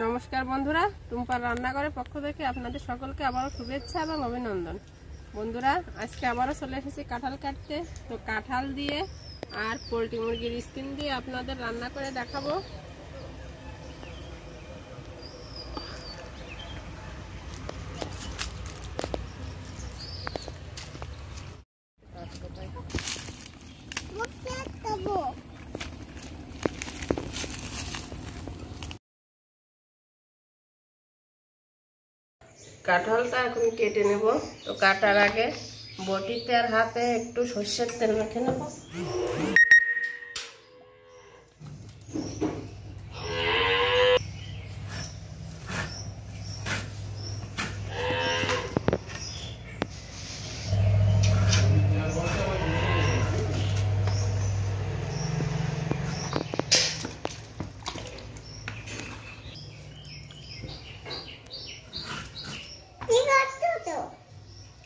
নমস্কার বন্ধুরা, টুম্পার রান্নাঘরের পক্ষ থেকে আপনাদের সকলকে আবারও শুভেচ্ছা এবং অভিনন্দন। বন্ধুরা, আজকে আবারও চলে এসেছি কাঁঠাল কাটতে। তো কাঁঠাল দিয়ে আর পোলট্রি মুরগির স্কিন দিয়ে আপনাদের রান্না করে দেখাবো। কাঁঠালটা এখন কেটে নেব। তো কাটার আগে বটিতে আর হাতে একটু সর্ষের তেল মেখে নেব।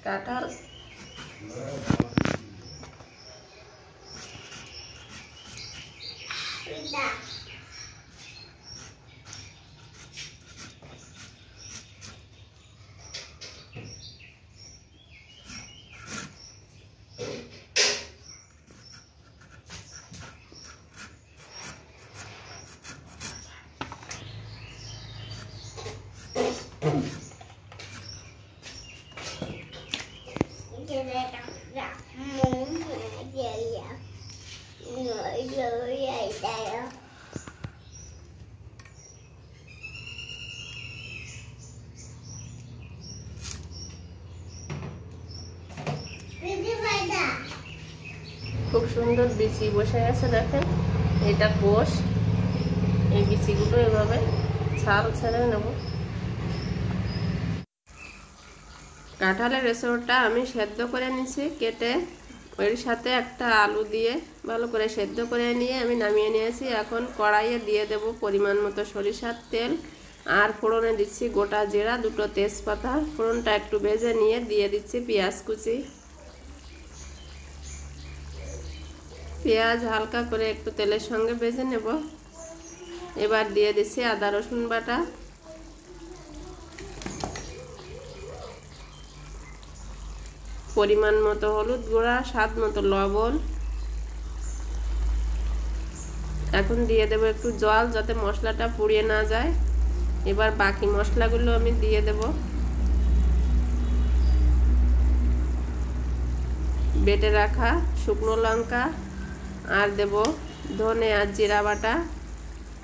কাঁঠাল খুব সুন্দর বিচি বসে গেছে, দেখেন এটা কোষ। এই বিচিগুলো এভাবে ছাল ছেড়ে নেব। কাঁঠালের রেসোর্টটা আমি সেদ্ধ করে নিয়েছি কেটে, ওর সাথে একটা আলু দিয়ে ভালো করে সেদ্ধ করে নিয়ে আমি নামিয়ে নিয়েছি। এখন কড়াইয়ে দিয়ে দেব পরিমাণ মতো সরিষার তেল, আর ফোড়নে দিচ্ছি গোটা জিরা, দুটো তেজপাতা। ফোড়নটা একটু ভেজে নিয়ে দিয়ে দিচ্ছি পেঁয়াজ কুচি। পেঁয়াজ হালকা করে একটু তেলের সঙ্গে ভেজে নেব। এবার দিয়ে দিচ্ছি আদা রসুন বাটা, পরিমাণ মতো হলুদ গুঁড়া, স্বাদ মতো লবণ। এখন দিয়ে দেব একটু জল যাতে মশলাটা পুড়িয়ে না যায়। এবার বাকি মশলাগুলো আমি দিয়ে দেব। বেটে রাখা শুকনো লঙ্কা, আর দেব ধনে আর জিরা বাটা।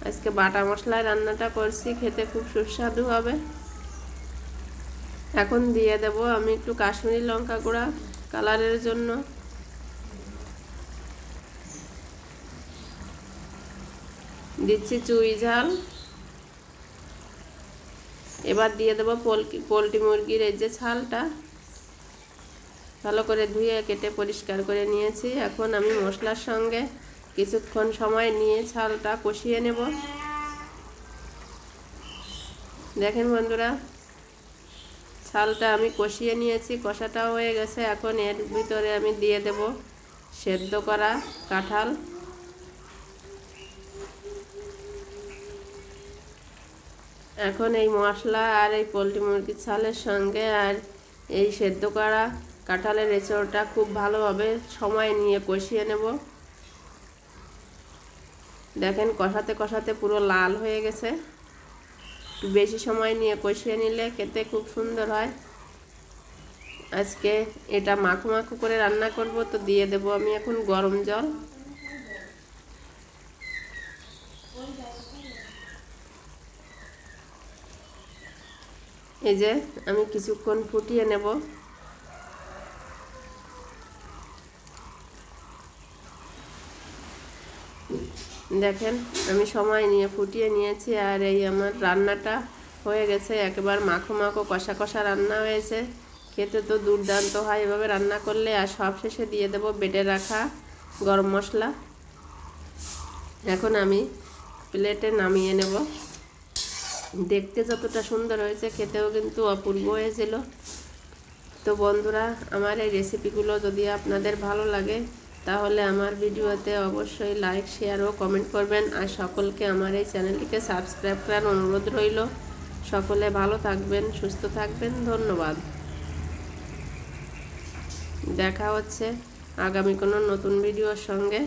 আজকে বাটা মশলায় রান্নাটা করছি, খেতে খুব সুস্বাদু হবে। এখন দিয়ে দেব আমি একটু কাশ্মীরি লঙ্কা গুঁড়া কালারের জন্য। দিচ্ছি চুই ঝাল। এবার দিয়ে দেব পোলট্রি মুরগির এই যে ছালটা ভালো করে ধুয়ে কেটে পরিষ্কার করে নিয়েছি। এখন আমি মশলার সঙ্গে কিছুক্ষণ সময় নিয়ে ছালটা কষিয়ে নেব। দেখেন বন্ধুরা, ছালটা আমি কষিয়ে নিয়েছি, কষাটাও হয়ে গেছে। এখন এর ভিতরে আমি দিয়ে দেব সেদ্ধ করা কাঁঠাল। এখন এই মশলা আর এই পোলট্রি মুরগির ছালের সঙ্গে আর এই সেদ্ধ করা কাঁঠালের এঁচোড়টা খুব ভালোভাবে সময় নিয়ে কষিয়ে নেব। দেখেন কষাতে কষাতে পুরো লাল হয়ে গেছে। একটু বেশি সময় নিয়ে কষিয়ে নিলে খেতে খুব সুন্দর হয়। আজকে এটা মাখো মাখো করে রান্না করব। তো দিয়ে দেব আমি এখন গরম জল। এই যে আমি কিছুক্ষণ ফুটিয়ে নেব। দেখেন আমি সময় নিয়ে ফুটিয়ে নিয়েছি, আর এই আমার রান্নাটা হয়ে গেছে। একেবারে মাখো মাখো কষা কষা রান্না হয়েছে। খেতে তো দুর্দান্ত হয় এভাবে রান্না করলে। আর সব শেষে দিয়ে দেব বেটে রাখা গরম মশলা। এখন আমি প্লেটে নামিয়ে নেব। দেখতে যতটা সুন্দর হয়েছে খেতেও কিন্তু অপূর্ব হয়েছিল। তো বন্ধুরা, আমার এই রেসিপিগুলো যদি আপনাদের ভালো লাগে তাহলে আমার ভিডিওতে অবশ্যই লাইক শেয়ার ও কমেন্ট করবেন। আর সকলকে আমার এই চ্যানেলটিকে সাবস্ক্রাইব করার অনুরোধ রইল। সকলে ভালো থাকবেন, সুস্থ থাকবেন। ধন্যবাদ। দেখা হচ্ছে আগামী কোনো নতুন ভিডিওর সঙ্গে।